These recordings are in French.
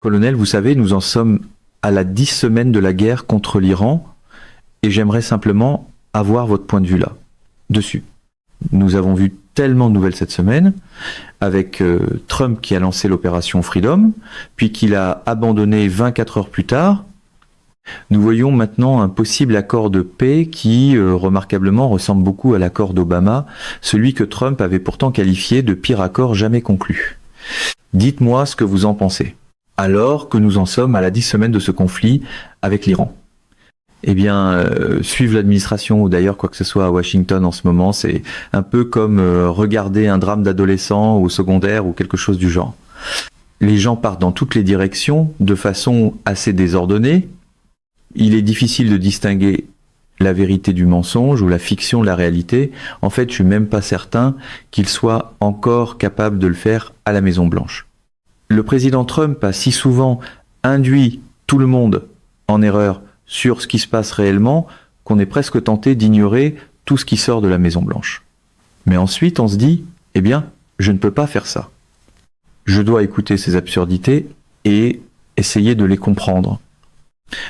Colonel, vous savez, nous en sommes à la 10 semaines de la guerre contre l'Iran et j'aimerais simplement avoir votre point de vue là, dessus. Nous avons vu tellement de nouvelles cette semaine, avec Trump qui a lancé l'opération Freedom, puis qu'il a abandonné 24 heures plus tard. Nous voyons maintenant un possible accord de paix qui, remarquablement, ressemble beaucoup à l'accord d'Obama, celui que Trump avait pourtant qualifié de pire accord jamais conclu. Dites-moi ce que vous en pensez, alors que nous en sommes à la 10 semaines de ce conflit avec l'Iran. Eh bien, suivre l'administration ou d'ailleurs quoi que ce soit à Washington en ce moment, c'est un peu comme regarder un drame d'adolescent au secondaire ou quelque chose du genre. Les gens partent dans toutes les directions de façon assez désordonnée. Il est difficile de distinguer la vérité du mensonge ou la fiction de la réalité. En fait, je suis même pas certain qu'il soit encore capable de le faire à la Maison-Blanche. Le président Trump a si souvent induit tout le monde en erreur sur ce qui se passe réellement, qu'on est presque tenté d'ignorer tout ce qui sort de la Maison-Blanche. Mais ensuite, on se dit, eh bien, je ne peux pas faire ça. Je dois écouter ces absurdités et essayer de les comprendre.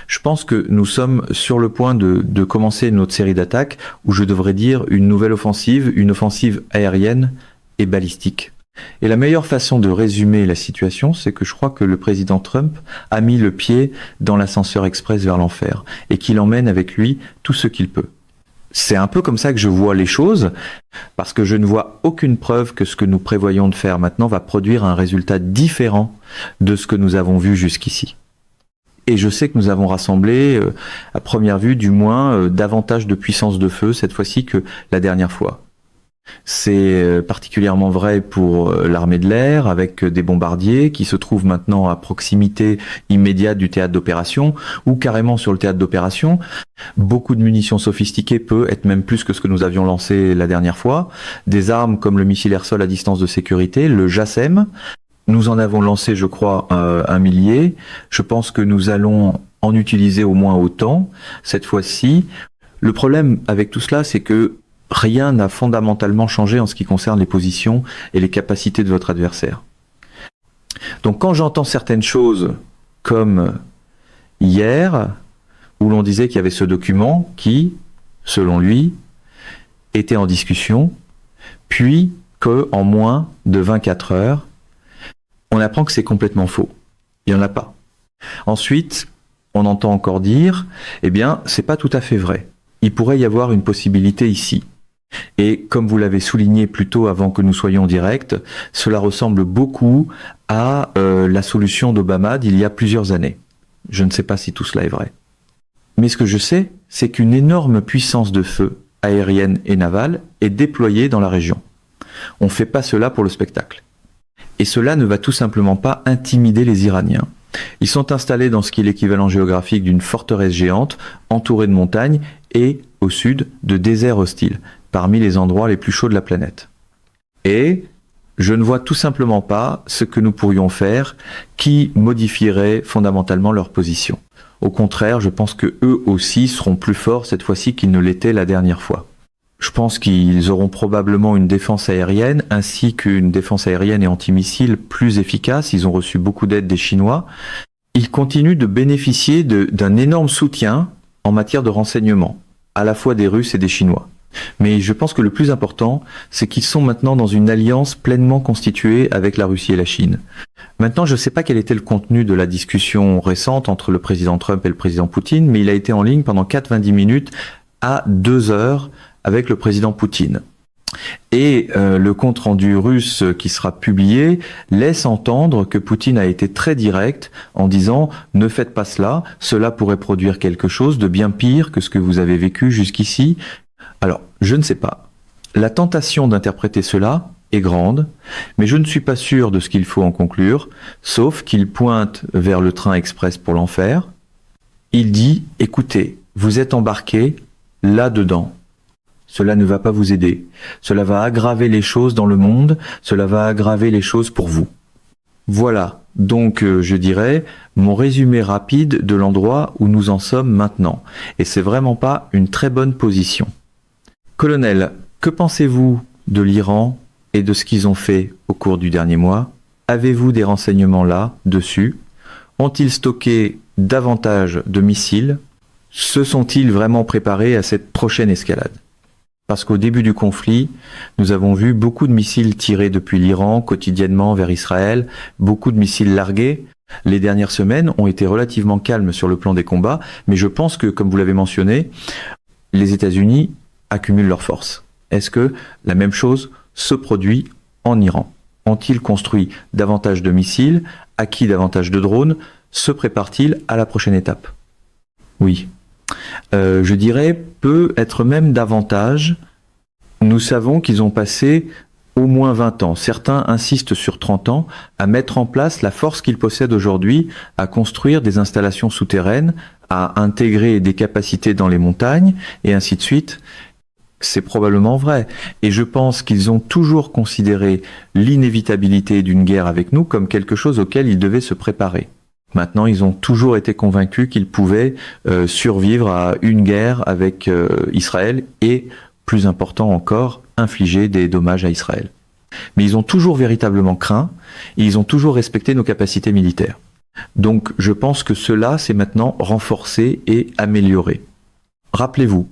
Je pense que nous sommes sur le point de commencer notre série d'attaques, où je devrais dire une nouvelle offensive, une offensive aérienne et balistique. Et la meilleure façon de résumer la situation, c'est que je crois que le président Trump a mis le pied dans l'ascenseur express vers l'enfer et qu'il emmène avec lui tout ce qu'il peut. C'est un peu comme ça que je vois les choses, parce que je ne vois aucune preuve que ce que nous prévoyons de faire maintenant va produire un résultat différent de ce que nous avons vu jusqu'ici. Et je sais que nous avons rassemblé, à première vue du moins, davantage de puissance de feu cette fois-ci que la dernière fois. C'est particulièrement vrai pour l'armée de l'air, avec des bombardiers qui se trouvent maintenant à proximité immédiate du théâtre d'opération, ou carrément sur le théâtre d'opération. Beaucoup de munitions sophistiquées, peut être même plus que ce que nous avions lancé la dernière fois. Des armes comme le missile air-sol à distance de sécurité, le JASSM. Nous en avons lancé, je crois, 1 millier. Je pense que nous allons en utiliser au moins autant cette fois-ci. Le problème avec tout cela, c'est que rien n'a fondamentalement changé en ce qui concerne les positions et les capacités de votre adversaire. Donc quand j'entends certaines choses comme hier, où l'on disait qu'il y avait ce document qui, selon lui, était en discussion, puis qu'en moins de 24 heures, on apprend que c'est complètement faux. Il n'y en a pas. Ensuite, on entend encore dire, eh bien, c'est pas tout à fait vrai. Il pourrait y avoir une possibilité ici. Et comme vous l'avez souligné plus tôt avant que nous soyons directs, cela ressemble beaucoup à la solution d'Obama d'il y a plusieurs années. Je ne sais pas si tout cela est vrai. Mais ce que je sais, c'est qu'une énorme puissance de feu, aérienne et navale, est déployée dans la région. On ne fait pas cela pour le spectacle. Et cela ne va tout simplement pas intimider les Iraniens. Ils sont installés dans ce qui est l'équivalent géographique d'une forteresse géante, entourée de montagnes et, au sud, de déserts hostiles, parmi les endroits les plus chauds de la planète. Et je ne vois tout simplement pas ce que nous pourrions faire qui modifierait fondamentalement leur position. Au contraire, je pense que eux aussi seront plus forts cette fois-ci qu'ils ne l'étaient la dernière fois. Je pense qu'ils auront probablement une défense aérienne ainsi qu'une défense aérienne et antimissile plus efficace. Ils ont reçu beaucoup d'aide des Chinois. Ils continuent de bénéficier d'un énorme soutien en matière de renseignement, à la fois des Russes et des Chinois. Mais je pense que le plus important, c'est qu'ils sont maintenant dans une alliance pleinement constituée avec la Russie et la Chine. Maintenant, je ne sais pas quel était le contenu de la discussion récente entre le président Trump et le président Poutine, mais il a été en ligne pendant 90 minutes à 2 heures avec le président Poutine. Et le compte-rendu russe qui sera publié laisse entendre que Poutine a été très direct en disant « Ne faites pas cela, cela pourrait produire quelque chose de bien pire que ce que vous avez vécu jusqu'ici ». Alors, je ne sais pas. La tentation d'interpréter cela est grande, mais je ne suis pas sûr de ce qu'il faut en conclure, sauf qu'il pointe vers le train express pour l'enfer. Il dit « Écoutez, vous êtes embarqués là-dedans. Cela ne va pas vous aider. Cela va aggraver les choses dans le monde, cela va aggraver les choses pour vous. » Voilà, donc je dirais, mon résumé rapide de l'endroit où nous en sommes maintenant. Et c'est vraiment pas une très bonne position. Colonel, que pensez-vous de l'Iran et de ce qu'ils ont fait au cours du dernier mois? Avez-vous des renseignements là-dessus? Ont-ils stocké davantage de missiles? Se sont-ils vraiment préparés à cette prochaine escalade? Parce qu'au début du conflit, nous avons vu beaucoup de missiles tirés depuis l'Iran quotidiennement vers Israël, beaucoup de missiles largués. Les dernières semaines ont été relativement calmes sur le plan des combats, mais je pense que, comme vous l'avez mentionné, les États-Unis accumulent leurs forces. Est-ce que la même chose se produit en Iran? Ont-ils construit davantage de missiles, acquis davantage de drones? Se préparent-ils à la prochaine étape? Oui. Je dirais peut-être même davantage. Nous savons qu'ils ont passé au moins 20 ans, certains insistent sur 30 ans, à mettre en place la force qu'ils possèdent aujourd'hui, à construire des installations souterraines, à intégrer des capacités dans les montagnes, et ainsi de suite. C'est probablement vrai. Et je pense qu'ils ont toujours considéré l'inévitabilité d'une guerre avec nous comme quelque chose auquel ils devaient se préparer. Maintenant, ils ont toujours été convaincus qu'ils pouvaient survivre à une guerre avec Israël et, plus important encore, infliger des dommages à Israël. Mais ils ont toujours véritablement craint et ils ont toujours respecté nos capacités militaires. Donc je pense que cela s'est maintenant renforcé et amélioré. Rappelez-vous,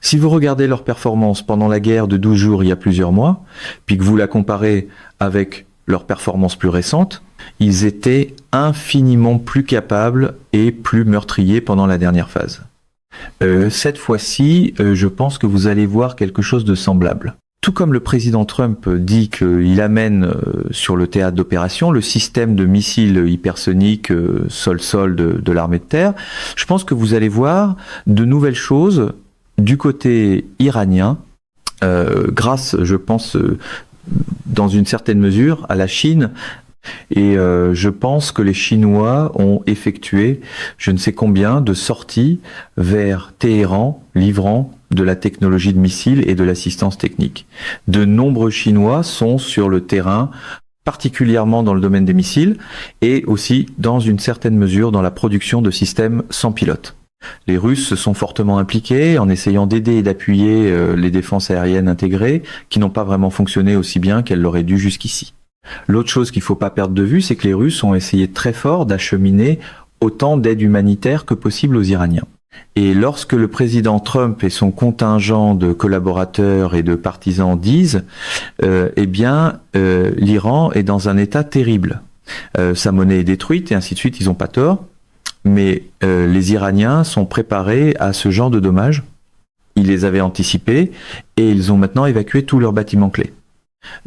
si vous regardez leur performance pendant la guerre de 12 jours il y a plusieurs mois, puis que vous la comparez avec leur performance plus récente, ils étaient infiniment plus capables et plus meurtriers pendant la dernière phase. Cette fois-ci, je pense que vous allez voir quelque chose de semblable. Tout comme le président Trump dit qu'il amène sur le théâtre d'opération le système de missiles hypersoniques sol-sol de l'armée de terre, je pense que vous allez voir de nouvelles choses du côté iranien, grâce, je pense, dans une certaine mesure, à la Chine. Et je pense que les Chinois ont effectué je ne sais combien de sorties vers Téhéran, livrant de la technologie de missiles et de l'assistance technique. De nombreux Chinois sont sur le terrain, particulièrement dans le domaine des missiles, et aussi dans une certaine mesure dans la production de systèmes sans pilote. Les Russes se sont fortement impliqués en essayant d'aider et d'appuyer les défenses aériennes intégrées, qui n'ont pas vraiment fonctionné aussi bien qu'elles l'auraient dû jusqu'ici. L'autre chose qu'il ne faut pas perdre de vue, c'est que les Russes ont essayé très fort d'acheminer autant d'aide humanitaire que possible aux Iraniens. Et lorsque le président Trump et son contingent de collaborateurs et de partisans disent l'Iran est dans un état terrible. Sa monnaie est détruite et ainsi de suite, ils n'ont pas tort. Mais les Iraniens sont préparés à ce genre de dommages. Ils les avaient anticipés et ils ont maintenant évacué tous leurs bâtiments clés.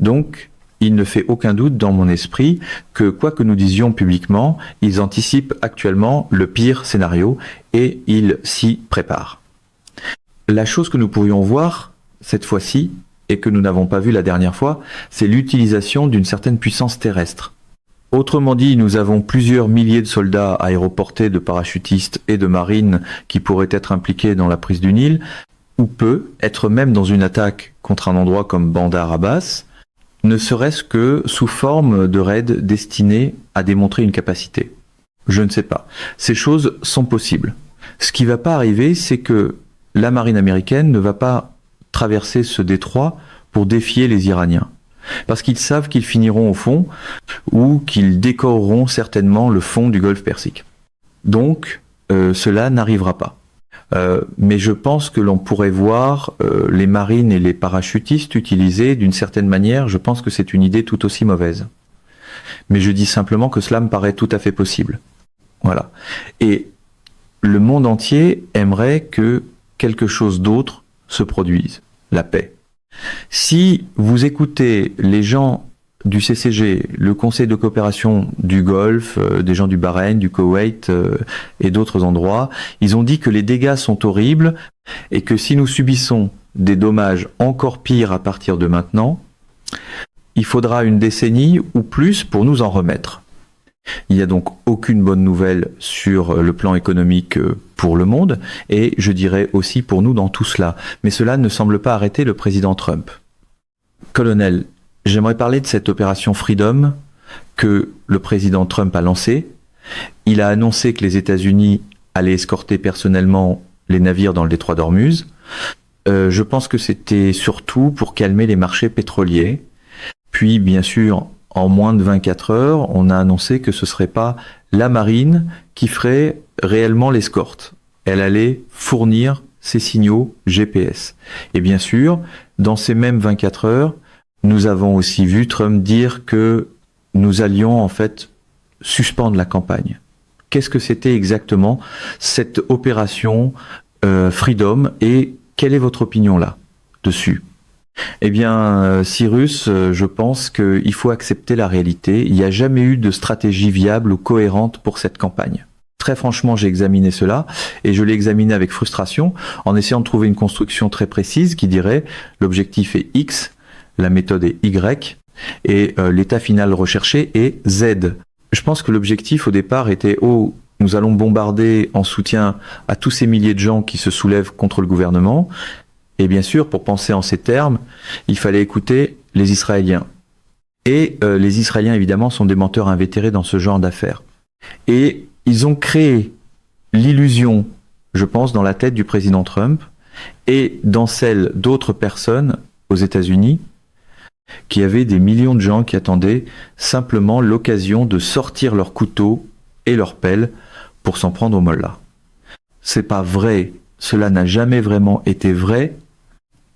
Donc, il ne fait aucun doute dans mon esprit que, quoi que nous disions publiquement, ils anticipent actuellement le pire scénario et ils s'y préparent. La chose que nous pourrions voir cette fois-ci, et que nous n'avons pas vu la dernière fois, c'est l'utilisation d'une certaine puissance terrestre. Autrement dit, nous avons plusieurs milliers de soldats aéroportés, de parachutistes et de marines qui pourraient être impliqués dans la prise du Nil, ou peut être même dans une attaque contre un endroit comme Bandar Abbas, ne serait-ce que sous forme de raids destinés à démontrer une capacité. Je ne sais pas. Ces choses sont possibles. Ce qui ne va pas arriver, c'est que la marine américaine ne va pas traverser ce détroit pour défier les Iraniens. Parce qu'ils savent qu'ils finiront au fond, ou qu'ils décoreront certainement le fond du golfe Persique. Donc, cela n'arrivera pas. Mais je pense que l'on pourrait voir les marines et les parachutistes utilisés d'une certaine manière. Je pense que c'est une idée tout aussi mauvaise. Mais je dis simplement que cela me paraît tout à fait possible. Voilà. Et le monde entier aimerait que quelque chose d'autre se produise. La paix. Si vous écoutez les gens du CCG, le Conseil de coopération du Golfe, des gens du Bahreïn, du Koweït et d'autres endroits, ils ont dit que les dégâts sont horribles et que si nous subissons des dommages encore pires à partir de maintenant, il faudra une décennie ou plus pour nous en remettre. Il n'y a donc aucune bonne nouvelle sur le plan économique pour le monde et je dirais aussi pour nous dans tout cela. Mais cela ne semble pas arrêter le président Trump. Colonel, j'aimerais parler de cette opération Freedom que le président Trump a lancée. Il a annoncé que les États-Unis allaient escorter personnellement les navires dans le détroit d'Ormuz. Je pense que c'était surtout pour calmer les marchés pétroliers. Puis, bien sûr, en moins de 24 heures, on a annoncé que ce ne serait pas la marine qui ferait réellement l'escorte. Elle allait fournir ces signaux GPS. Et bien sûr, dans ces mêmes 24 heures, nous avons aussi vu Trump dire que nous allions en fait suspendre la campagne. Qu'est-ce que c'était exactement cette opération Freedom et quelle est votre opinion là dessus? Eh bien, Cyrus, je pense qu'il faut accepter la réalité. Il n'y a jamais eu de stratégie viable ou cohérente pour cette campagne. Très franchement, j'ai examiné cela et je l'ai examiné avec frustration en essayant de trouver une construction très précise qui dirait l'objectif est X, la méthode est Y et l'état final recherché est Z. Je pense que l'objectif au départ était nous allons bombarder en soutien à tous ces milliers de gens qui se soulèvent contre le gouvernement. Et bien sûr, pour penser en ces termes, il fallait écouter les Israéliens. Et les Israéliens, évidemment, sont des menteurs invétérés dans ce genre d'affaires. Et ils ont créé l'illusion, je pense, dans la tête du président Trump et dans celle d'autres personnes aux États-Unis, qui avaient des millions de gens qui attendaient simplement l'occasion de sortir leur couteau et leur pelle pour s'en prendre au mollah. C'est pas vrai. Cela n'a jamais vraiment été vrai.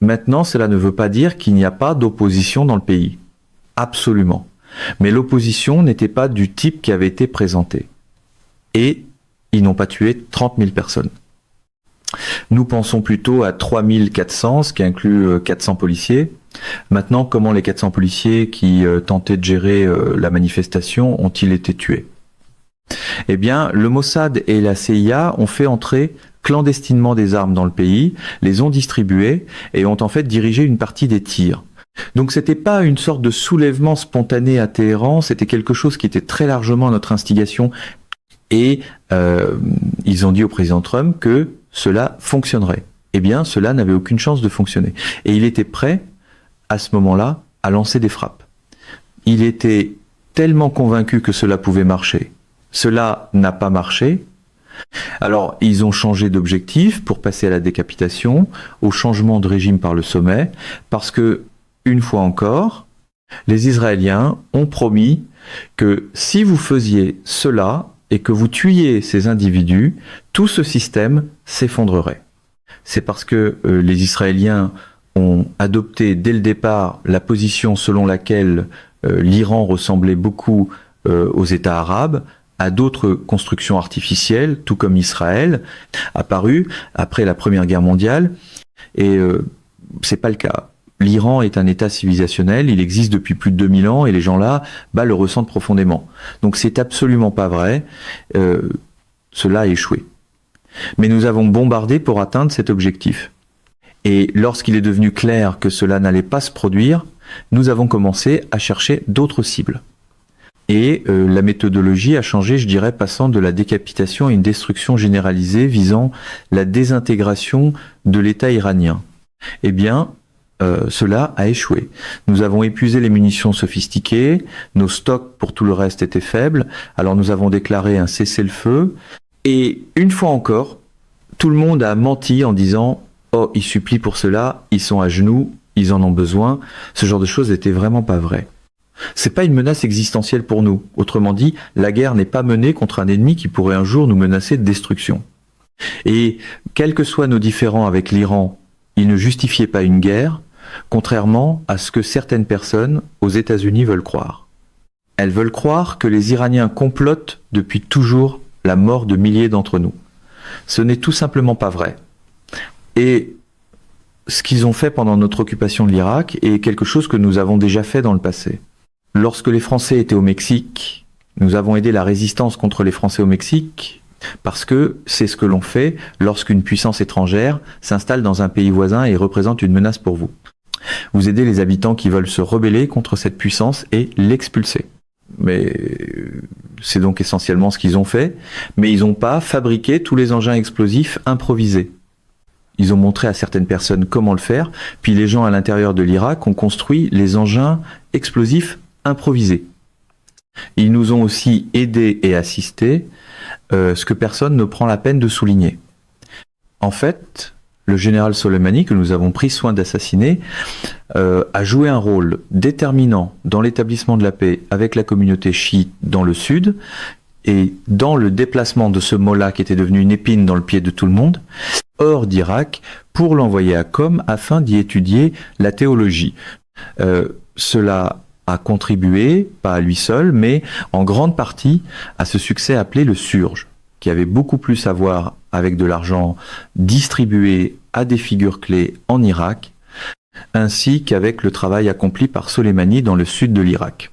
Maintenant, cela ne veut pas dire qu'il n'y a pas d'opposition dans le pays. Absolument. Mais l'opposition n'était pas du type qui avait été présenté. Et ils n'ont pas tué 30 000 personnes. Nous pensons plutôt à 3 400, ce qui inclut 400 policiers. Maintenant, comment les 400 policiers qui tentaient de gérer la manifestation ont-ils été tués? Eh bien, le Mossad et la CIA ont fait entrer clandestinement des armes dans le pays, les ont distribuées et ont en fait dirigé une partie des tirs. Donc c'était pas une sorte de soulèvement spontané à Téhéran, c'était quelque chose qui était très largement à notre instigation et ils ont dit au président Trump que cela fonctionnerait. Eh bien, cela n'avait aucune chance de fonctionner. Et il était prêt, à ce moment-là, à lancer des frappes. Il était tellement convaincu que cela pouvait marcher. Cela n'a pas marché. Alors, ils ont changé d'objectif pour passer à la décapitation, au changement de régime par le sommet, parce que, une fois encore, les Israéliens ont promis que si vous faisiez cela et que vous tuiez ces individus, tout ce système s'effondrerait. C'est parce que les Israéliens ont adopté dès le départ la position selon laquelle l'Iran ressemblait beaucoup aux États arabes, à d'autres constructions artificielles, tout comme Israël, apparu après la Première Guerre mondiale. Et c'est pas le cas. L'Iran est un État civilisationnel, il existe depuis plus de 2000 ans et les gens là le ressentent profondément. Donc c'est absolument pas vrai. Cela a échoué. Mais nous avons bombardé pour atteindre cet objectif. Et lorsqu'il est devenu clair que cela n'allait pas se produire, nous avons commencé à chercher d'autres cibles. Et la méthodologie a changé, je dirais, passant de la décapitation à une destruction généralisée visant la désintégration de l'État iranien. Eh bien, cela a échoué. Nous avons épuisé les munitions sophistiquées, nos stocks pour tout le reste étaient faibles, alors nous avons déclaré un cessez-le-feu, et une fois encore, tout le monde a menti en disant « Oh, ils supplient pour cela, ils sont à genoux, ils en ont besoin ». Ce genre de choses n'était vraiment pas vrai. C'est pas une menace existentielle pour nous. Autrement dit, la guerre n'est pas menée contre un ennemi qui pourrait un jour nous menacer de destruction. Et quels que soient nos différends avec l'Iran, ils ne justifiaient pas une guerre, contrairement à ce que certaines personnes aux États-Unis veulent croire. Elles veulent croire que les Iraniens complotent depuis toujours la mort de milliers d'entre nous. Ce n'est tout simplement pas vrai. Et ce qu'ils ont fait pendant notre occupation de l'Irak est quelque chose que nous avons déjà fait dans le passé. Lorsque les Français étaient au Mexique, nous avons aidé la résistance contre les Français au Mexique parce que c'est ce que l'on fait lorsqu'une puissance étrangère s'installe dans un pays voisin et représente une menace pour vous. Vous aidez les habitants qui veulent se rebeller contre cette puissance et l'expulser. Mais c'est donc essentiellement ce qu'ils ont fait, mais ils n'ont pas fabriqué tous les engins explosifs improvisés. Ils ont montré à certaines personnes comment le faire, puis les gens à l'intérieur de l'Irak ont construit les engins explosifs improvisés. Ils nous ont aussi aidés et assistés, ce que personne ne prend la peine de souligner. En fait, le général Soleimani, que nous avons pris soin d'assassiner, a joué un rôle déterminant dans l'établissement de la paix avec la communauté chiite dans le sud, et dans le déplacement de ce mollah qui était devenu une épine dans le pied de tout le monde, hors d'Irak, pour l'envoyer à Qom afin d'y étudier la théologie. Cela a contribué, pas à lui seul, mais en grande partie à ce succès appelé le Surge, qui avait beaucoup plus à voir avec de l'argent distribué à des figures clés en Irak, ainsi qu'avec le travail accompli par Soleimani dans le sud de l'Irak.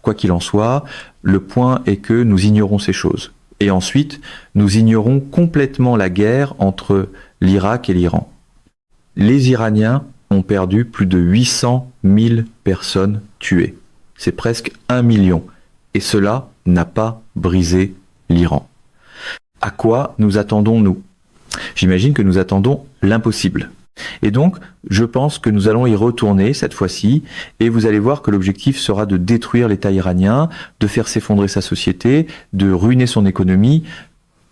Quoi qu'il en soit, le point est que nous ignorons ces choses. Et ensuite, nous ignorons complètement la guerre entre l'Irak et l'Iran. Les Iraniens ont perdu plus de 800 000 personnes tuées. C'est presque 1 million. Et cela n'a pas brisé l'Iran. À quoi nous attendons-nous ? J'imagine que nous attendons l'impossible. Et donc, je pense que nous allons y retourner cette fois-ci, et vous allez voir que l'objectif sera de détruire l'État iranien, de faire s'effondrer sa société, de ruiner son économie,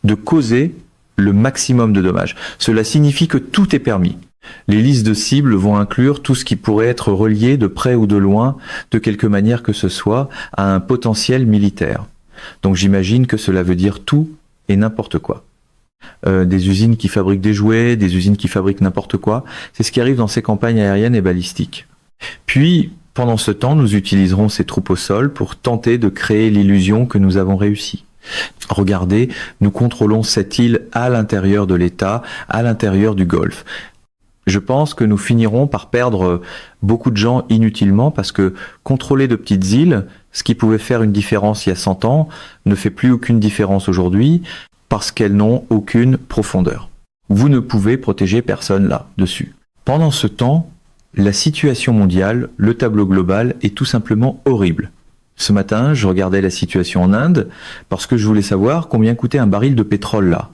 de causer le maximum de dommages. Cela signifie que tout est permis. Les listes de cibles vont inclure tout ce qui pourrait être relié de près ou de loin, de quelque manière que ce soit, à un potentiel militaire. Donc j'imagine que cela veut dire tout et n'importe quoi. Des usines qui fabriquent des jouets, des usines qui fabriquent n'importe quoi. C'est ce qui arrive dans ces campagnes aériennes et balistiques. Puis, pendant ce temps, nous utiliserons ces troupes au sol pour tenter de créer l'illusion que nous avons réussi. Regardez, nous contrôlons cette île à l'intérieur de l'État, à l'intérieur du Golfe. Je pense que nous finirons par perdre beaucoup de gens inutilement parce que contrôler de petites îles, ce qui pouvait faire une différence il y a 100 ans, ne fait plus aucune différence aujourd'hui parce qu'elles n'ont aucune profondeur. Vous ne pouvez protéger personne là-dessus. Pendant ce temps, la situation mondiale, le tableau global est tout simplement horrible. Ce matin, je regardais la situation en Inde parce que je voulais savoir combien coûtait un baril de pétrole là.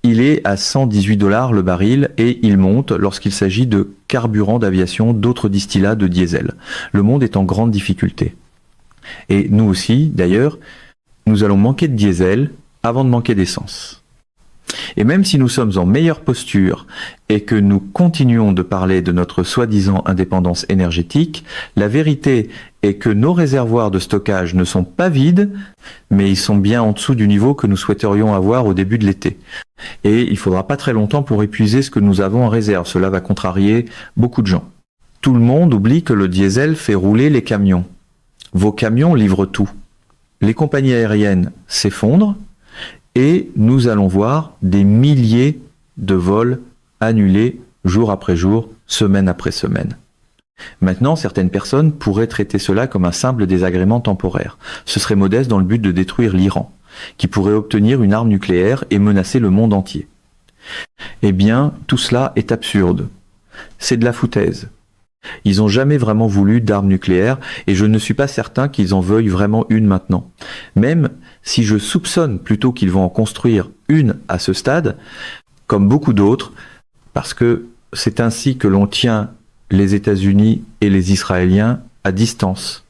Il est à 118 $ le baril et il monte lorsqu'il s'agit de carburant d'aviation, d'autres distillats de diesel. Le monde est en grande difficulté. Et nous aussi, d'ailleurs, nous allons manquer de diesel avant de manquer d'essence. Et même si nous sommes en meilleure posture et que nous continuons de parler de notre soi-disant indépendance énergétique, la vérité est que nos réservoirs de stockage ne sont pas vides, mais ils sont bien en dessous du niveau que nous souhaiterions avoir au début de l'été. Et il faudra pas très longtemps pour épuiser ce que nous avons en réserve. Cela va contrarier beaucoup de gens. Tout le monde oublie que le diesel fait rouler les camions. Vos camions livrent tout. Les compagnies aériennes s'effondrent et nous allons voir des milliers de vols annulés jour après jour, semaine après semaine. Maintenant, certaines personnes pourraient traiter cela comme un simple désagrément temporaire. Ce serait modeste dans le but de détruire l'Iran, qui pourrait obtenir une arme nucléaire et menacer le monde entier. Eh bien, tout cela est absurde. C'est de la foutaise. Ils n'ont jamais vraiment voulu d'armes nucléaires et je ne suis pas certain qu'ils en veuillent vraiment une maintenant. Même si je soupçonne plutôt qu'ils vont en construire une à ce stade, comme beaucoup d'autres, parce que c'est ainsi que l'on tient les États-Unis et les Israéliens à distance.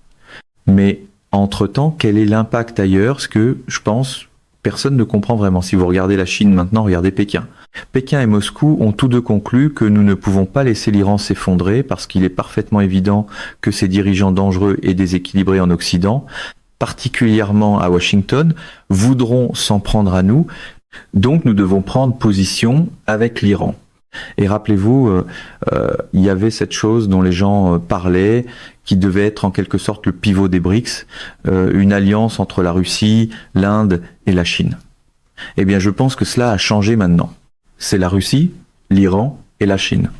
Mais entre-temps, quel est l'impact ailleurs? Ce que, je pense, personne ne comprend vraiment. Si vous regardez la Chine maintenant, regardez Pékin. Pékin et Moscou ont tous deux conclu que nous ne pouvons pas laisser l'Iran s'effondrer parce qu'il est parfaitement évident que ces dirigeants dangereux et déséquilibrés en Occident, particulièrement à Washington, voudront s'en prendre à nous. Donc nous devons prendre position avec l'Iran. Et rappelez-vous, il y avait cette chose dont les gens parlaient, qui devait être en quelque sorte le pivot des BRICS, une alliance entre la Russie, l'Inde et la Chine. Eh bien, je pense que cela a changé maintenant. C'est la Russie, l'Iran et la Chine.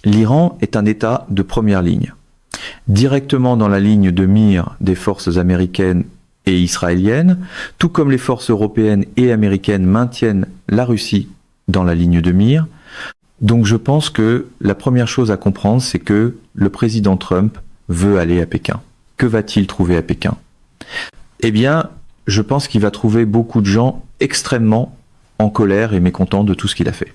L'Iran est un État de première ligne, directement dans la ligne de mire des forces américaines et israéliennes, tout comme les forces européennes et américaines maintiennent la Russie dans la ligne de mire. Donc je pense que la première chose à comprendre, c'est que le président Trump veut aller à Pékin. Que va-t-il trouver à Pékin? Eh bien, je pense qu'il va trouver beaucoup de gens extrêmement en colère et mécontents de tout ce qu'il a fait.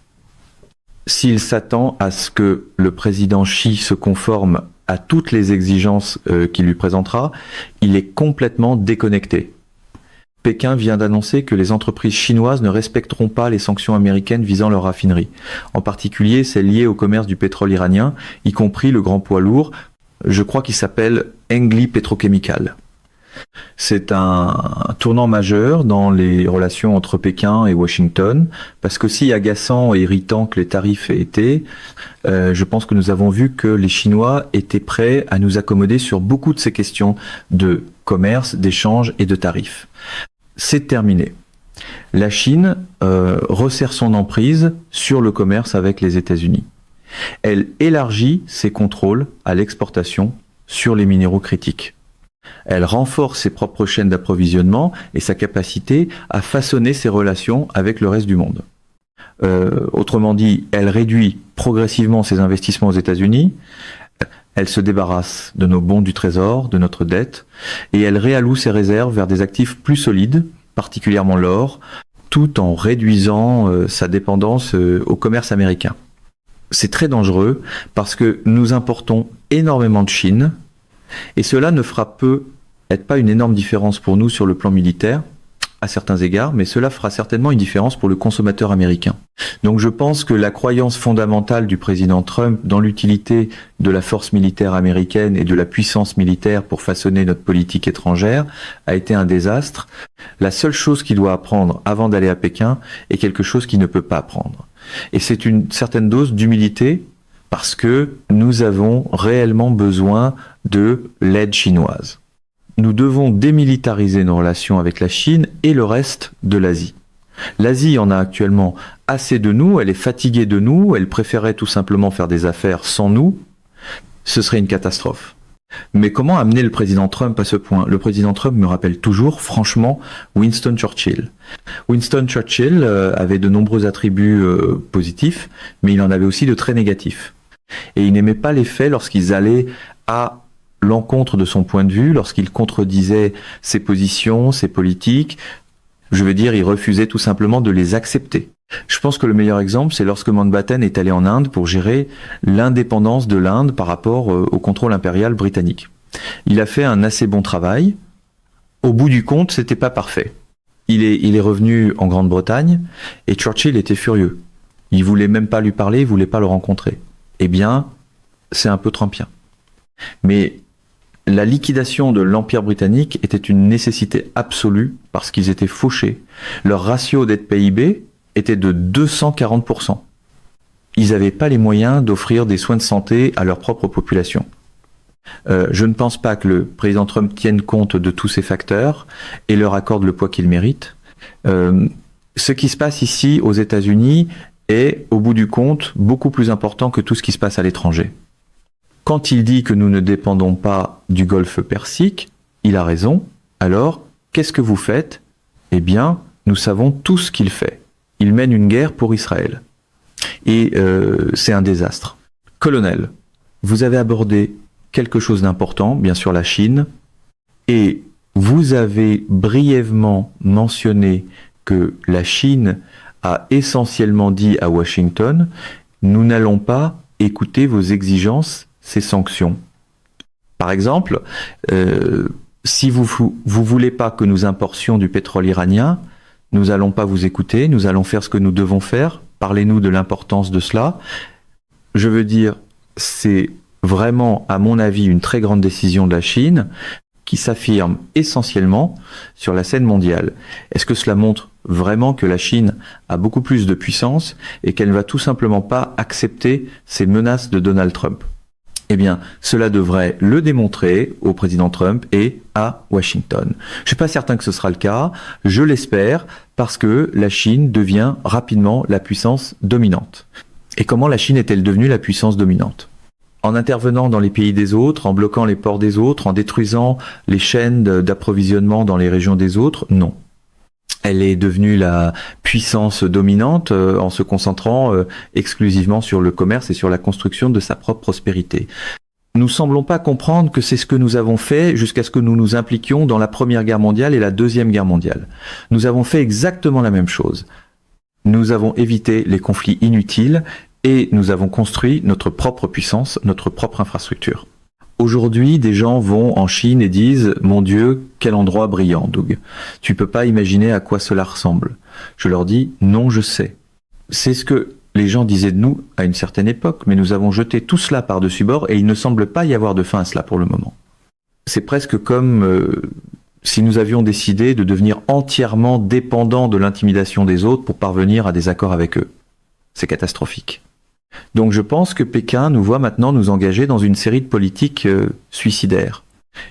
S'il s'attend à ce que le président Xi se conforme à toutes les exigences qu'il lui présentera, il est complètement déconnecté. Pékin vient d'annoncer que les entreprises chinoises ne respecteront pas les sanctions américaines visant leurs raffineries. En particulier, celles liées au commerce du pétrole iranien, y compris le grand poids lourd, je crois qu'il s'appelle Engli Petrochemical. C'est un tournant majeur dans les relations entre Pékin et Washington, parce qu'aussi agaçant et irritant que les tarifs aient été, je pense que nous avons vu que les Chinois étaient prêts à nous accommoder sur beaucoup de ces questions de commerce, d'échange et de tarifs. C'est terminé. La Chine resserre son emprise sur le commerce avec les États-Unis. Elle élargit ses contrôles à l'exportation sur les minéraux critiques. Elle renforce ses propres chaînes d'approvisionnement et sa capacité à façonner ses relations avec le reste du monde. Autrement dit, elle réduit progressivement ses investissements aux États-Unis, elle se débarrasse de nos bons du trésor, de notre dette, et elle réalloue ses réserves vers des actifs plus solides, particulièrement l'or, tout en réduisant sa dépendance au commerce américain. C'est très dangereux parce que nous importons énormément de Chine, et cela ne fera peut-être pas une énorme différence pour nous sur le plan militaire, à certains égards, mais cela fera certainement une différence pour le consommateur américain. Donc je pense que la croyance fondamentale du président Trump dans l'utilité de la force militaire américaine et de la puissance militaire pour façonner notre politique étrangère a été un désastre. La seule chose qu'il doit apprendre avant d'aller à Pékin est quelque chose qu'il ne peut pas apprendre. Et c'est une certaine dose d'humilité parce que nous avons réellement besoin de l'aide chinoise. Nous devons démilitariser nos relations avec la Chine et le reste de l'Asie. L'Asie en a actuellement assez de nous, elle est fatiguée de nous, elle préférait tout simplement faire des affaires sans nous. Ce serait une catastrophe. Mais comment amener le président Trump à ce point ? Le président Trump me rappelle toujours, franchement, Winston Churchill. Winston Churchill avait de nombreux attributs positifs, mais il en avait aussi de très négatifs. Et il n'aimait pas les faits lorsqu'ils allaient à l'encontre de son point de vue, lorsqu'il contredisait ses positions, ses politiques. Je veux dire, il refusait tout simplement de les accepter. Je pense que le meilleur exemple, c'est lorsque Mountbatten est allé en Inde pour gérer l'indépendance de l'Inde par rapport au contrôle impérial britannique. Il a fait un assez bon travail. Au bout du compte, c'était pas parfait. Il est revenu en Grande-Bretagne et Churchill était furieux. Il voulait même pas lui parler, il voulait pas le rencontrer. Eh bien, c'est un peu trumpien. Mais la liquidation de l'Empire britannique était une nécessité absolue parce qu'ils étaient fauchés. Leur ratio dette PIB était de 240%. Ils n'avaient pas les moyens d'offrir des soins de santé à leur propre population. Je ne pense pas que le président Trump tienne compte de tous ces facteurs et leur accorde le poids qu'ils méritent. Ce qui se passe ici aux États-Unis est, au bout du compte, beaucoup plus important que tout ce qui se passe à l'étranger. Quand il dit que nous ne dépendons pas du Golfe Persique, il a raison. Alors, qu'est-ce que vous faites ? Eh bien, nous savons tout ce qu'il fait. Il mène une guerre pour Israël. Et c'est un désastre. Colonel, vous avez abordé quelque chose d'important, bien sûr la Chine, et vous avez brièvement mentionné que la Chine a essentiellement dit à Washington « Nous n'allons pas écouter vos exigences, ces sanctions. » Par exemple, si vous voulez pas que nous importions du pétrole iranien, nous allons pas vous écouter, nous allons faire ce que nous devons faire, parlez-nous de l'importance de cela. Je veux dire, c'est vraiment, à mon avis, une très grande décision de la Chine qui s'affirme essentiellement sur la scène mondiale. Est-ce que cela montre vraiment que la Chine a beaucoup plus de puissance et qu'elle ne va tout simplement pas accepter ces menaces de Donald Trump ? Eh bien, cela devrait le démontrer au président Trump et à Washington. Je suis pas certain que ce sera le cas, je l'espère, parce que la Chine devient rapidement la puissance dominante. Et comment la Chine est-elle devenue la puissance dominante ? En intervenant dans les pays des autres, en bloquant les ports des autres, en détruisant les chaînes d'approvisionnement dans les régions des autres ? Non. Elle est devenue la puissance dominante en se concentrant exclusivement sur le commerce et sur la construction de sa propre prospérité. Nous semblons pas comprendre que c'est ce que nous avons fait jusqu'à ce que nous nous impliquions dans la Première Guerre mondiale et la Deuxième Guerre mondiale. Nous avons fait exactement la même chose. Nous avons évité les conflits inutiles et nous avons construit notre propre puissance, notre propre infrastructure. Aujourd'hui, des gens vont en Chine et disent « Mon Dieu, quel endroit brillant, Doug. Tu peux pas imaginer à quoi cela ressemble. » Je leur dis « Non, je sais. » C'est ce que les gens disaient de nous à une certaine époque, mais nous avons jeté tout cela par-dessus bord et il ne semble pas y avoir de fin à cela pour le moment. C'est presque comme si nous avions décidé de devenir entièrement dépendants de l'intimidation des autres pour parvenir à des accords avec eux. C'est catastrophique. Donc je pense que Pékin nous voit maintenant nous engager dans une série de politiques suicidaires.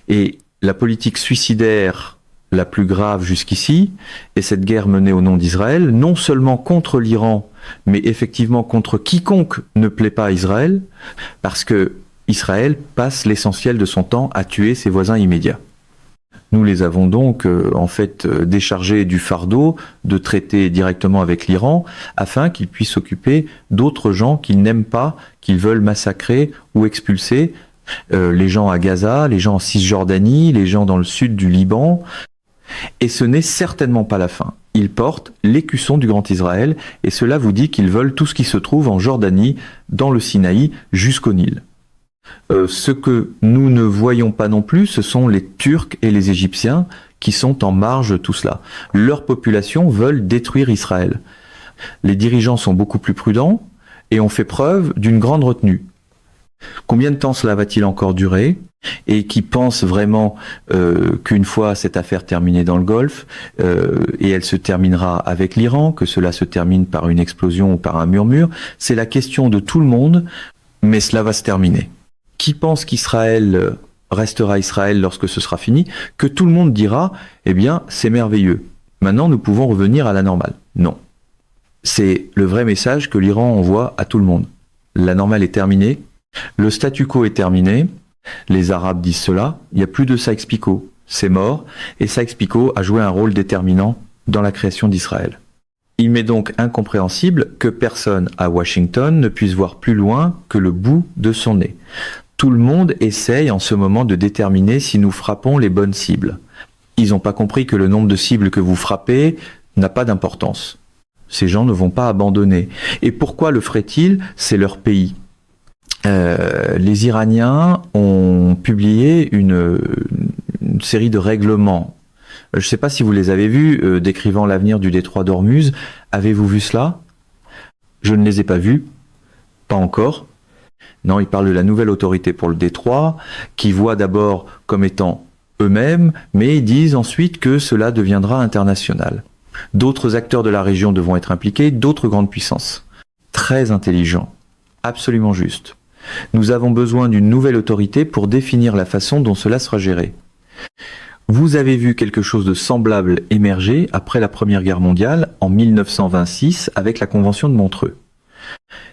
Et la politique suicidaire la plus grave jusqu'ici est cette guerre menée au nom d'Israël, non seulement contre l'Iran, mais effectivement contre quiconque ne plaît pas à Israël, parce que Israël passe l'essentiel de son temps à tuer ses voisins immédiats. Nous les avons donc en fait déchargés du fardeau de traiter directement avec l'Iran afin qu'ils puissent s'occuper d'autres gens qu'ils n'aiment pas, qu'ils veulent massacrer ou expulser. Les gens à Gaza, les gens en Cisjordanie, les gens dans le sud du Liban. Et ce n'est certainement pas la fin. Ils portent l'écusson du Grand Israël et cela vous dit qu'ils veulent tout ce qui se trouve en Jordanie, dans le Sinaï, jusqu'au Nil. Ce que nous ne voyons pas non plus, ce sont les Turcs et les Égyptiens qui sont en marge de tout cela. Leurs populations veulent détruire Israël. Les dirigeants sont beaucoup plus prudents et ont fait preuve d'une grande retenue. Combien de temps cela va-t-il encore durer ? Et qui pensent vraiment qu'une fois cette affaire terminée dans le Golfe, et elle se terminera avec l'Iran, que cela se termine par une explosion ou par un murmure, c'est la question de tout le monde, mais cela va se terminer. Qui pense qu'Israël restera Israël lorsque ce sera fini, que tout le monde dira « Eh bien, c'est merveilleux. Maintenant, nous pouvons revenir à la normale. » Non. C'est le vrai message que l'Iran envoie à tout le monde. La normale est terminée, le statu quo est terminé, les Arabes disent cela, il n'y a plus de Sykes-Picot, c'est mort, et Sykes-Picot a joué un rôle déterminant dans la création d'Israël. Il m'est donc incompréhensible que personne à Washington ne puisse voir plus loin que le bout de son nez. Tout le monde essaye en ce moment de déterminer si nous frappons les bonnes cibles. Ils n'ont pas compris que le nombre de cibles que vous frappez n'a pas d'importance. Ces gens ne vont pas abandonner. Et pourquoi le feraient-ils ? C'est leur pays. Les Iraniens ont publié une série de règlements. Je ne sais pas si vous les avez vus, décrivant l'avenir du détroit d'Ormuz. Avez-vous vu cela ? Je ne les ai pas vus. Pas encore. Non, ils parlent de la nouvelle autorité pour le détroit, qui voit d'abord comme étant eux-mêmes, mais ils disent ensuite que cela deviendra international. D'autres acteurs de la région devront être impliqués, d'autres grandes puissances. Très intelligent, absolument juste. Nous avons besoin d'une nouvelle autorité pour définir la façon dont cela sera géré. Vous avez vu quelque chose de semblable émerger après la Première Guerre mondiale, en 1926, avec la Convention de Montreux.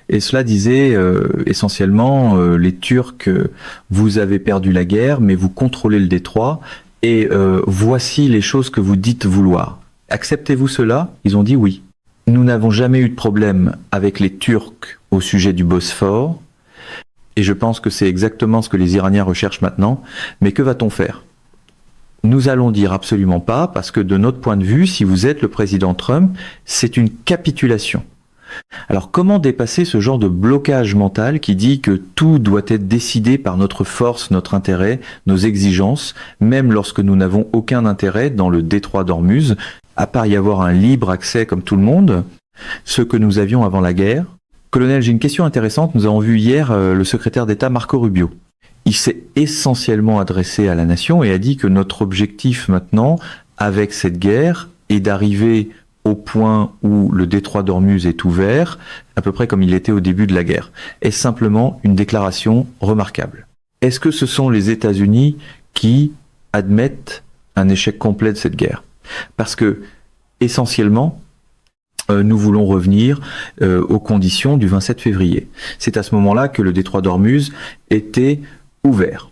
Et cela disait essentiellement, les Turcs, vous avez perdu la guerre, mais vous contrôlez le détroit, et voici les choses que vous dites vouloir. Acceptez-vous cela ? Ils ont dit oui. Nous n'avons jamais eu de problème avec les Turcs au sujet du Bosphore, et je pense que c'est exactement ce que les Iraniens recherchent maintenant, mais que va-t-on faire ? Nous allons dire absolument pas, parce que de notre point de vue, si vous êtes le président Trump, c'est une capitulation. Alors comment dépasser ce genre de blocage mental qui dit que tout doit être décidé par notre force, notre intérêt, nos exigences, même lorsque nous n'avons aucun intérêt dans le détroit d'Ormuz, à part y avoir un libre accès comme tout le monde, ce que nous avions avant la guerre. Colonel, j'ai une question intéressante. Nous avons vu hier le secrétaire d'État Marco Rubio. Il s'est essentiellement adressé à la nation et a dit que notre objectif maintenant, avec cette guerre, est d'arriver au point où le détroit d'Ormuz est ouvert, à peu près comme il était au début de la guerre. Est simplement une déclaration remarquable. Est-ce que ce sont les États-Unis qui admettent un échec complet de cette guerre ? Parce que, essentiellement, nous voulons revenir aux conditions du 27 février. C'est à ce moment-là que le détroit d'Ormuz était ouvert.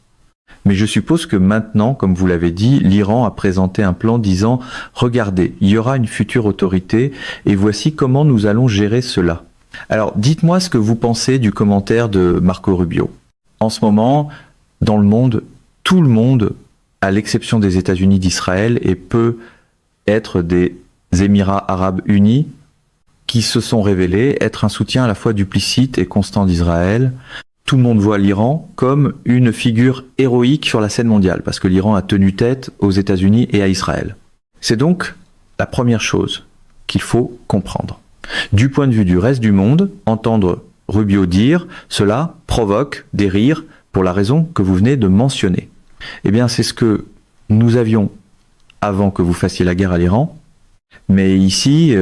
Mais je suppose que maintenant, comme vous l'avez dit, l'Iran a présenté un plan disant « Regardez, il y aura une future autorité et voici comment nous allons gérer cela ». Alors, dites-moi ce que vous pensez du commentaire de Marco Rubio. En ce moment, dans le monde, tout le monde, à l'exception des États-Unis d'Israël, et peut être des Émirats arabes unis, qui se sont révélés être un soutien à la fois duplicite et constant d'Israël. tout le monde voit l'Iran comme une figure héroïque sur la scène mondiale, parce que l'Iran a tenu tête aux États-Unis et à Israël. C'est donc la première chose qu'il faut comprendre. Du point de vue du reste du monde, entendre Rubio dire cela provoque des rires pour la raison que vous venez de mentionner. Eh bien, c'est ce que nous avions avant que vous fassiez la guerre à l'Iran, mais ici,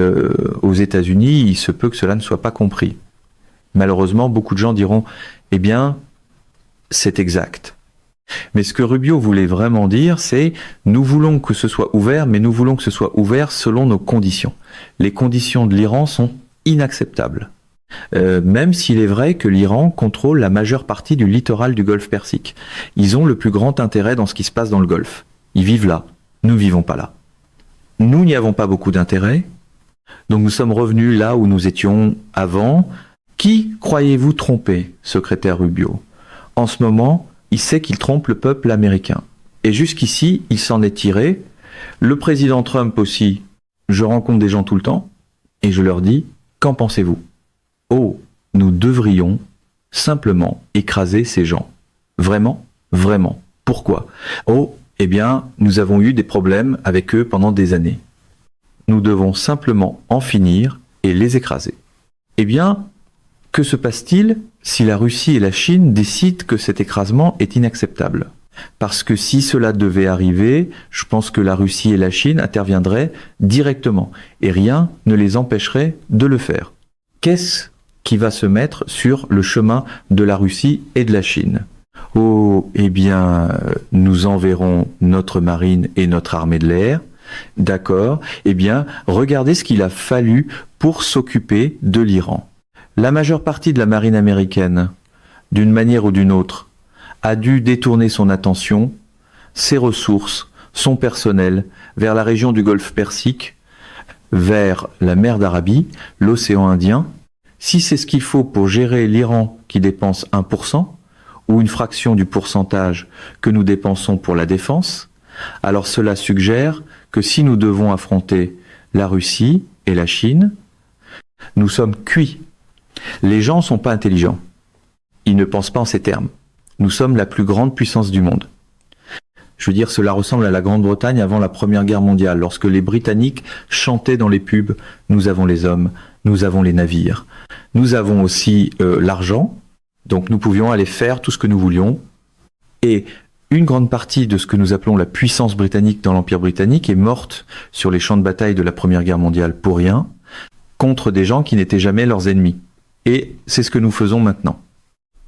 aux États-Unis, il se peut que cela ne soit pas compris. Malheureusement, beaucoup de gens diront « Eh bien, c'est exact ». Mais ce que Rubio voulait vraiment dire, c'est « Nous voulons que ce soit ouvert, mais nous voulons que ce soit ouvert selon nos conditions. Les conditions de l'Iran sont inacceptables. » Même s'il est vrai que l'Iran contrôle la majeure partie du littoral du Golfe Persique. Ils ont le plus grand intérêt dans ce qui se passe dans le Golfe. Ils vivent là. Nous ne vivons pas là. Nous n'y avons pas beaucoup d'intérêt. Donc nous sommes revenus là où nous étions avant. Qui croyez-vous tromper, secrétaire Rubio? En ce moment, il sait qu'il trompe le peuple américain. Et jusqu'ici, il s'en est tiré. Le président Trump aussi. Je rencontre des gens tout le temps et je leur dis, qu'en pensez-vous? Oh, nous devrions simplement écraser ces gens. Vraiment? Vraiment. Pourquoi? Oh, eh bien, nous avons eu des problèmes avec eux pendant des années. Nous devons simplement en finir et les écraser. Eh bien, que se passe-t-il si la Russie et la Chine décident que cet écrasement est inacceptable? Parce que si cela devait arriver, je pense que la Russie et la Chine interviendraient directement et rien ne les empêcherait de le faire. Qu'est-ce qui va se mettre sur le chemin de la Russie et de la Chine? Oh, eh bien, nous enverrons notre marine et notre armée de l'air. D'accord. Eh bien, regardez ce qu'il a fallu pour s'occuper de l'Iran. La majeure partie de la marine américaine, d'une manière ou d'une autre, a dû détourner son attention, ses ressources, son personnel, vers la région du Golfe Persique, vers la mer d'Arabie, l'océan Indien. Si c'est ce qu'il faut pour gérer l'Iran qui dépense 1%, ou une fraction du pourcentage que nous dépensons pour la défense, alors cela suggère que si nous devons affronter la Russie et la Chine, nous sommes cuits. Les gens ne sont pas intelligents. Ils ne pensent pas en ces termes. Nous sommes la plus grande puissance du monde. Je veux dire, cela ressemble à la Grande-Bretagne avant la Première Guerre mondiale, lorsque les Britanniques chantaient dans les pubs « Nous avons les hommes, nous avons les navires, nous avons aussi l'argent ». Donc nous pouvions aller faire tout ce que nous voulions. Et une grande partie de ce que nous appelons la puissance britannique dans l'Empire britannique est morte sur les champs de bataille de la Première Guerre mondiale pour rien, contre des gens qui n'étaient jamais leurs ennemis. Et c'est ce que nous faisons maintenant.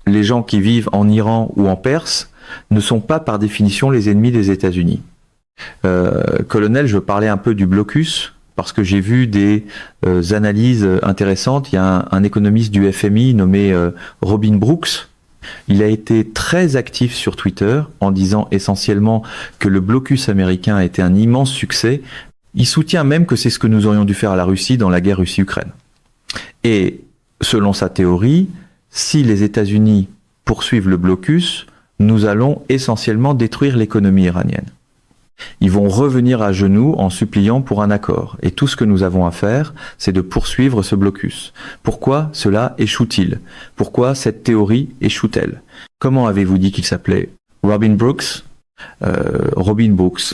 Les gens qui vivent en Iran ou en Perse ne sont pas par définition les ennemis des États-Unis. Colonel, je veux parler un peu du blocus, parce que j'ai vu des analyses intéressantes. Il y a un économiste du FMI nommé Robin Brooks. Il a été très actif sur Twitter en disant essentiellement que le blocus américain a été un immense succès. Il soutient même que c'est ce que nous aurions dû faire à la Russie dans la guerre Russie-Ukraine. Et selon sa théorie, si les États-Unis poursuivent le blocus, nous allons essentiellement détruire l'économie iranienne. Ils vont revenir à genoux en suppliant pour un accord. Et tout ce que nous avons à faire, c'est de poursuivre ce blocus. Pourquoi cela échoue-t-il? Pourquoi cette théorie échoue-t-elle? Comment avez-vous dit qu'il s'appelait? Robin Brooks? Robin Brooks.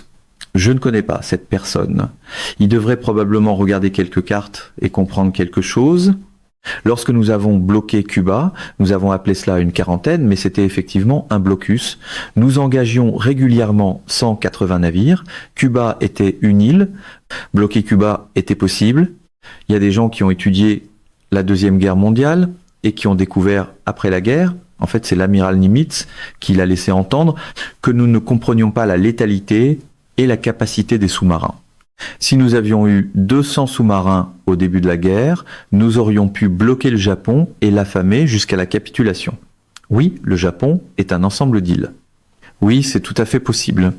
Je ne connais pas cette personne. Il devrait probablement regarder quelques cartes et comprendre quelque chose. Lorsque nous avons bloqué Cuba, nous avons appelé cela une quarantaine, mais c'était effectivement un blocus. Nous engagions régulièrement 180 navires. Cuba était une île. Bloquer Cuba était possible. Il y a des gens qui ont étudié la Deuxième Guerre mondiale et qui ont découvert après la guerre, en fait c'est l'amiral Nimitz qui l'a laissé entendre, que nous ne comprenions pas la létalité et la capacité des sous-marins. Si nous avions eu 200 sous-marins au début de la guerre, nous aurions pu bloquer le Japon et l'affamer jusqu'à la capitulation. Oui, le Japon est un ensemble d'îles. Oui, c'est tout à fait possible.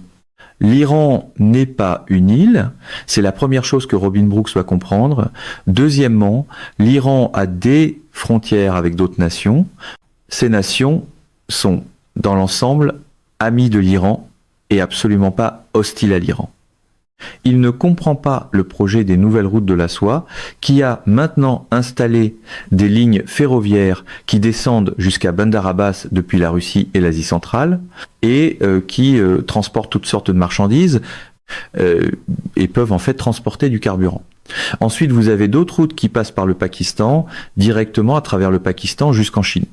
L'Iran n'est pas une île, c'est la première chose que Robin Brooks doit comprendre. Deuxièmement, l'Iran a des frontières avec d'autres nations. Ces nations sont, dans l'ensemble, amies de l'Iran et absolument pas hostiles à l'Iran. Il ne comprend pas le projet des nouvelles routes de la soie, qui a maintenant installé des lignes ferroviaires qui descendent jusqu'à Bandar Abbas depuis la Russie et l'Asie centrale, et qui transportent toutes sortes de marchandises et peuvent en fait transporter du carburant. Ensuite, vous avez d'autres routes qui passent par le Pakistan, directement à travers le Pakistan jusqu'en Chine.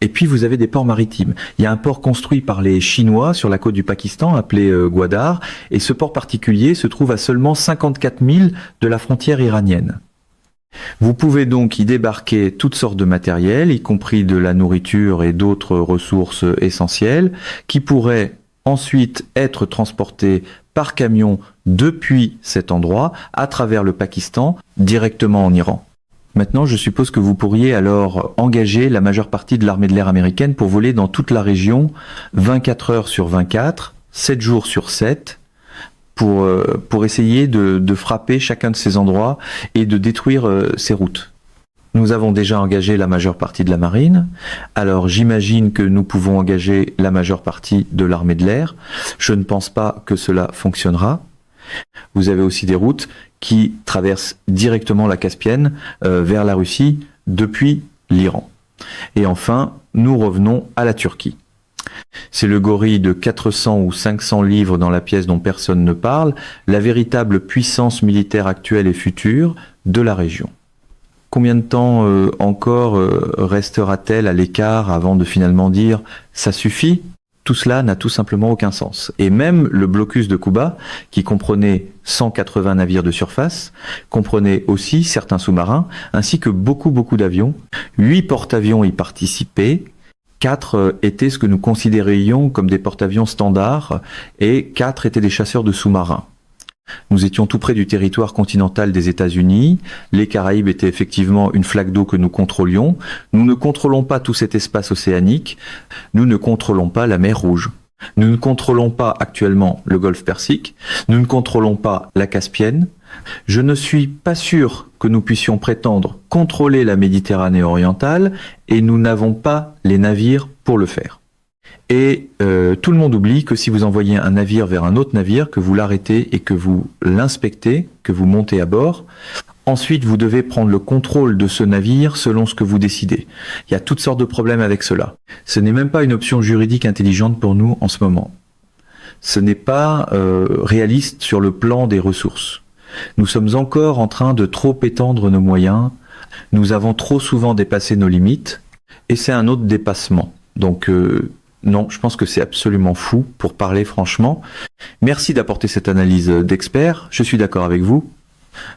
Et puis vous avez des ports maritimes. Il y a un port construit par les Chinois sur la côte du Pakistan appelé Gwadar, et ce port particulier se trouve à seulement 54 milles de la frontière iranienne. Vous pouvez donc y débarquer toutes sortes de matériel, y compris de la nourriture et d'autres ressources essentielles, qui pourraient ensuite être transportées par camion depuis cet endroit à travers le Pakistan directement en Iran. Maintenant, je suppose que vous pourriez alors engager la majeure partie de l'armée de l'air américaine pour voler dans toute la région 24 heures sur 24, 7 jours sur 7, pour essayer de frapper chacun de ces endroits et de détruire ces routes. Nous avons déjà engagé la majeure partie de la marine, alors j'imagine que nous pouvons engager la majeure partie de l'armée de l'air. Je ne pense pas que cela fonctionnera. Vous avez aussi des routes qui traversent directement la Caspienne vers la Russie depuis l'Iran. Et enfin, nous revenons à la Turquie. C'est le gorille de 400 ou 500 livres dans la pièce dont personne ne parle, la véritable puissance militaire actuelle et future de la région. Combien de temps encore restera-t-elle à l'écart avant de finalement dire « ça suffit » ? Tout cela n'a tout simplement aucun sens. Et même le blocus de Cuba, qui comprenait 180 navires de surface, comprenait aussi certains sous-marins, ainsi que beaucoup d'avions. 8 porte-avions y participaient, 4 étaient ce que nous considérions comme des porte-avions standards, et 4 étaient des chasseurs de sous-marins. Nous étions tout près du territoire continental des États-Unis. Les Caraïbes étaient effectivement une flaque d'eau que nous contrôlions. Nous ne contrôlons pas tout cet espace océanique. Nous ne contrôlons pas la mer Rouge. Nous ne contrôlons pas actuellement le golfe Persique. Nous ne contrôlons pas la Caspienne. Je ne suis pas sûr que nous puissions prétendre contrôler la Méditerranée orientale et nous n'avons pas les navires pour le faire. Et tout le monde oublie que si vous envoyez un navire vers un autre navire, que vous l'arrêtez et que vous l'inspectez, que vous montez à bord, ensuite vous devez prendre le contrôle de ce navire selon ce que vous décidez. Il y a toutes sortes de problèmes avec cela. Ce n'est même pas une option juridique intelligente pour nous en ce moment. Ce n'est pas réaliste sur le plan des ressources. Nous sommes encore en train de trop étendre nos moyens. Nous avons trop souvent dépassé nos limites et c'est un autre dépassement. Donc non, je pense que c'est absolument fou, pour parler franchement. Merci d'apporter cette analyse d'expert, je suis d'accord avec vous.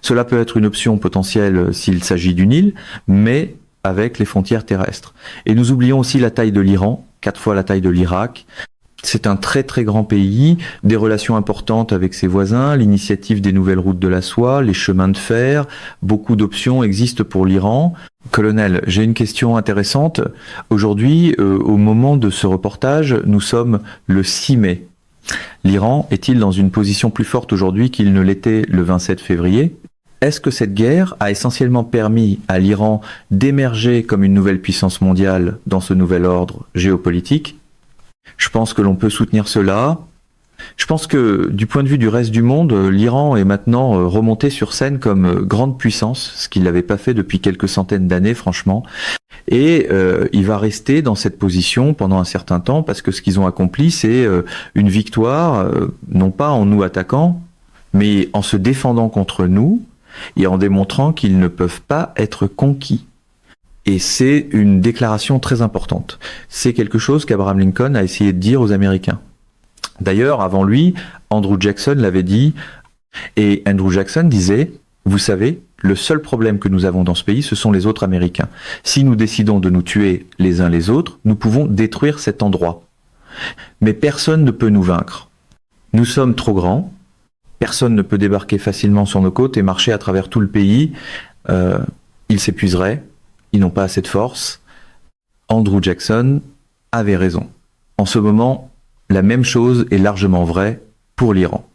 Cela peut être une option potentielle s'il s'agit d'une île, mais avec les frontières terrestres. Et nous oublions aussi la taille de l'Iran, 4 fois la taille de l'Irak. C'est un très très grand pays, des relations importantes avec ses voisins, l'initiative des nouvelles routes de la soie, les chemins de fer, beaucoup d'options existent pour l'Iran. Colonel, j'ai une question intéressante. Aujourd'hui, au moment de ce reportage, nous sommes le 6 mai. L'Iran est-il dans une position plus forte aujourd'hui qu'il ne l'était le 27 février ? Est-ce que cette guerre a essentiellement permis à l'Iran d'émerger comme une nouvelle puissance mondiale dans ce nouvel ordre géopolitique ? Je pense que l'on peut soutenir cela. Je pense que du point de vue du reste du monde, l'Iran est maintenant remonté sur scène comme grande puissance, ce qu'il n'avait pas fait depuis quelques centaines d'années, franchement. Et il va rester dans cette position pendant un certain temps, parce que ce qu'ils ont accompli, c'est une victoire, non pas en nous attaquant, mais en se défendant contre nous, et en démontrant qu'ils ne peuvent pas être conquis. Et c'est une déclaration très importante. C'est quelque chose qu'Abraham Lincoln a essayé de dire aux Américains. D'ailleurs, avant lui, Andrew Jackson l'avait dit, et Andrew Jackson disait, vous savez, le seul problème que nous avons dans ce pays, ce sont les autres Américains. Si nous décidons de nous tuer les uns les autres, nous pouvons détruire cet endroit. Mais personne ne peut nous vaincre. Nous sommes trop grands, personne ne peut débarquer facilement sur nos côtes et marcher à travers tout le pays. Ils s'épuiseraient. Ils n'ont pas assez de force. Andrew Jackson avait raison. En ce moment, la même chose est largement vraie pour l'Iran.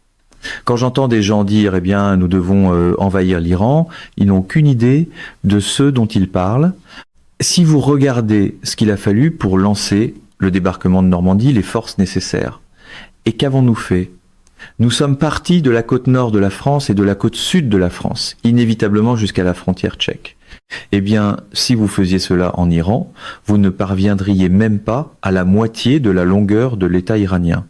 Quand j'entends des gens dire « eh bien, nous devons envahir l'Iran », ils n'ont qu'une idée de ce dont ils parlent. Si vous regardez ce qu'il a fallu pour lancer le débarquement de Normandie, les forces nécessaires, et qu'avons-nous fait ? Nous sommes partis de la côte nord de la France et de la côte sud de la France, inévitablement jusqu'à la frontière tchèque. Eh bien, si vous faisiez cela en Iran, vous ne parviendriez même pas à la moitié de la longueur de l'État iranien.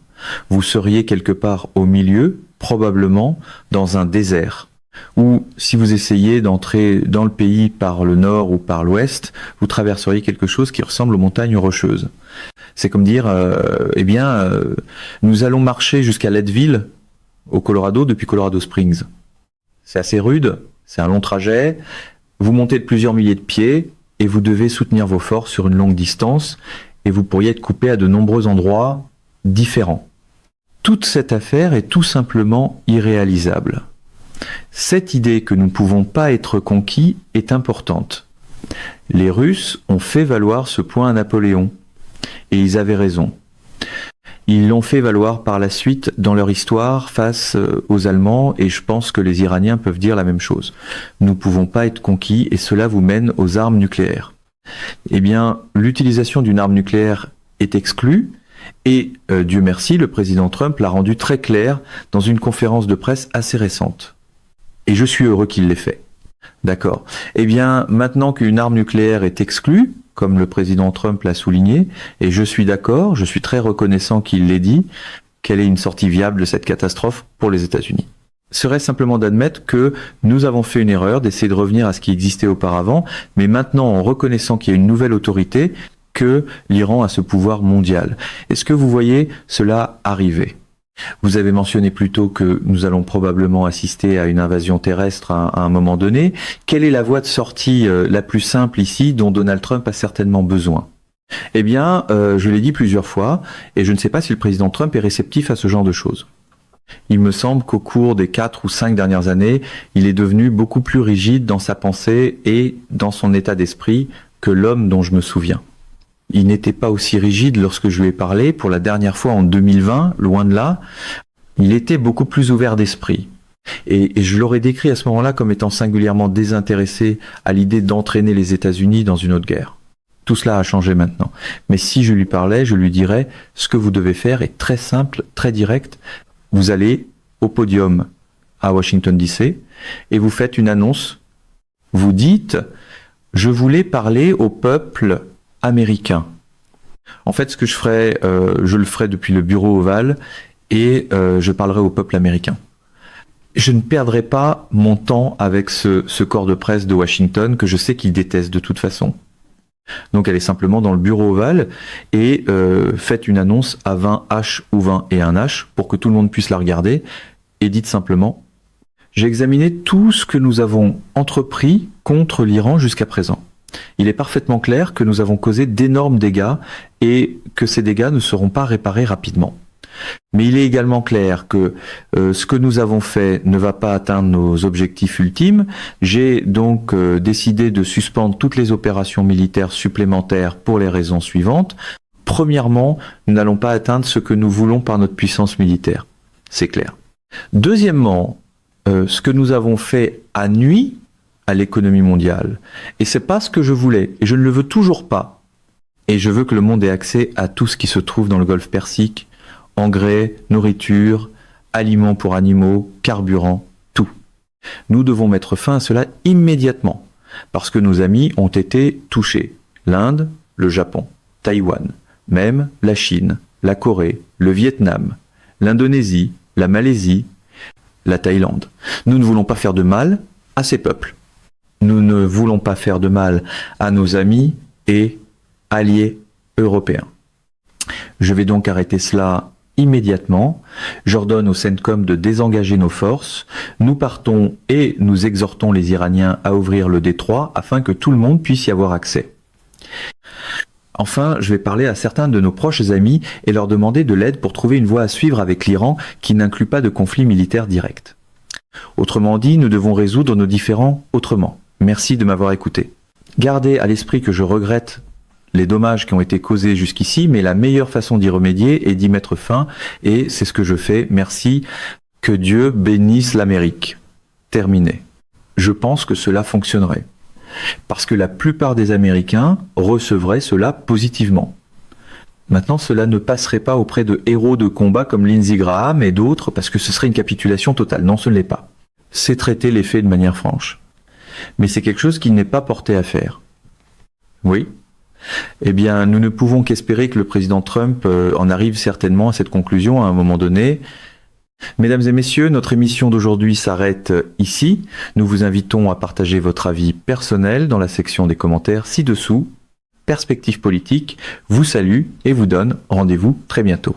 Vous seriez quelque part au milieu, probablement dans un désert. Ou si vous essayez d'entrer dans le pays par le nord ou par l'ouest, vous traverseriez quelque chose qui ressemble aux montagnes rocheuses. C'est comme dire, nous allons marcher jusqu'à Leadville, au Colorado, depuis Colorado Springs. C'est assez rude, c'est un long trajet, vous montez de plusieurs milliers de pieds et vous devez soutenir vos forces sur une longue distance et vous pourriez être coupé à de nombreux endroits différents. Toute cette affaire est tout simplement irréalisable. Cette idée que nous ne pouvons pas être conquis est importante. Les Russes ont fait valoir ce point à Napoléon, et ils avaient raison. Ils l'ont fait valoir par la suite dans leur histoire face aux Allemands, et je pense que les Iraniens peuvent dire la même chose. Nous ne pouvons pas être conquis, et cela vous mène aux armes nucléaires. Eh bien, l'utilisation d'une arme nucléaire est exclue, et Dieu merci, le président Trump l'a rendu très clair dans une conférence de presse assez récente. Et je suis heureux qu'il l'ait fait. D'accord. Eh bien, maintenant qu'une arme nucléaire est exclue, comme le président Trump l'a souligné, et je suis d'accord, je suis très reconnaissant qu'il l'ait dit, quelle est une sortie viable de cette catastrophe pour les États-Unis. Serait simplement d'admettre que nous avons fait une erreur, d'essayer de revenir à ce qui existait auparavant, mais maintenant en reconnaissant qu'il y a une nouvelle autorité, que l'Iran a ce pouvoir mondial. Est-ce que vous voyez cela arriver ? Vous avez mentionné plus tôt que nous allons probablement assister à une invasion terrestre à un moment donné. Quelle est la voie de sortie la plus simple ici dont Donald Trump a certainement besoin ? Eh bien, je l'ai dit plusieurs fois, et je ne sais pas si le président Trump est réceptif à ce genre de choses. Il me semble qu'au cours des 4 ou 5 dernières années, il est devenu beaucoup plus rigide dans sa pensée et dans son état d'esprit que l'homme dont je me souviens. Il n'était pas aussi rigide lorsque je lui ai parlé, pour la dernière fois en 2020, loin de là. Il était beaucoup plus ouvert d'esprit. Et je l'aurais décrit à ce moment-là comme étant singulièrement désintéressé à l'idée d'entraîner les États-Unis dans une autre guerre. Tout cela a changé maintenant. Mais si je lui parlais, je lui dirais, ce que vous devez faire est très simple, très direct. Vous allez au podium à Washington DC et vous faites une annonce. Vous dites, je voulais parler au peuple américain. En fait, ce que je ferai, je le ferai depuis le bureau ovale et je parlerai au peuple américain. Je ne perdrai pas mon temps avec ce corps de presse de Washington que je sais qu'il déteste de toute façon. Donc allez simplement dans le bureau ovale et faites une annonce à 20H ou 21H pour que tout le monde puisse la regarder et dites simplement « J'ai examiné tout ce que nous avons entrepris contre l'Iran jusqu'à présent. Il est parfaitement clair que nous avons causé d'énormes dégâts et que ces dégâts ne seront pas réparés rapidement. Mais il est également clair que ce que nous avons fait ne va pas atteindre nos objectifs ultimes. J'ai donc décidé de suspendre toutes les opérations militaires supplémentaires pour les raisons suivantes. Premièrement, nous n'allons pas atteindre ce que nous voulons par notre puissance militaire. C'est clair. Deuxièmement, ce que nous avons fait a nui à l'économie mondiale. Et c'est pas ce que je voulais. Et je ne le veux toujours pas. Et je veux que le monde ait accès à tout ce qui se trouve dans le Golfe Persique. Engrais, nourriture, aliments pour animaux, carburant, tout. Nous devons mettre fin à cela immédiatement. Parce que nos amis ont été touchés. L'Inde, le Japon, Taïwan, même la Chine, la Corée, le Vietnam, l'Indonésie, la Malaisie, la Thaïlande. Nous ne voulons pas faire de mal à ces peuples. Nous ne voulons pas faire de mal à nos amis et alliés européens. Je vais donc arrêter cela immédiatement. J'ordonne au CENTCOM de désengager nos forces. Nous partons et nous exhortons les Iraniens à ouvrir le détroit afin que tout le monde puisse y avoir accès. Enfin, je vais parler à certains de nos proches amis et leur demander de l'aide pour trouver une voie à suivre avec l'Iran qui n'inclut pas de conflit militaire direct. Autrement dit, nous devons résoudre nos différends autrement. Merci de m'avoir écouté. Gardez à l'esprit que je regrette les dommages qui ont été causés jusqu'ici, mais la meilleure façon d'y remédier est d'y mettre fin, et c'est ce que je fais. Merci. Que Dieu bénisse l'Amérique. Terminé. Je pense que cela fonctionnerait. Parce que la plupart des Américains recevraient cela positivement. Maintenant, cela ne passerait pas auprès de héros de combat comme Lindsey Graham et d'autres, parce que ce serait une capitulation totale. Non, ce ne l'est pas. C'est traiter les faits de manière franche. Mais c'est quelque chose qui n'est pas porté à faire. Oui. Eh bien, nous ne pouvons qu'espérer que le président Trump en arrive certainement à cette conclusion à un moment donné. Mesdames et messieurs, notre émission d'aujourd'hui s'arrête ici. Nous vous invitons à partager votre avis personnel dans la section des commentaires ci-dessous. Perspective politique vous salue et vous donne rendez-vous très bientôt.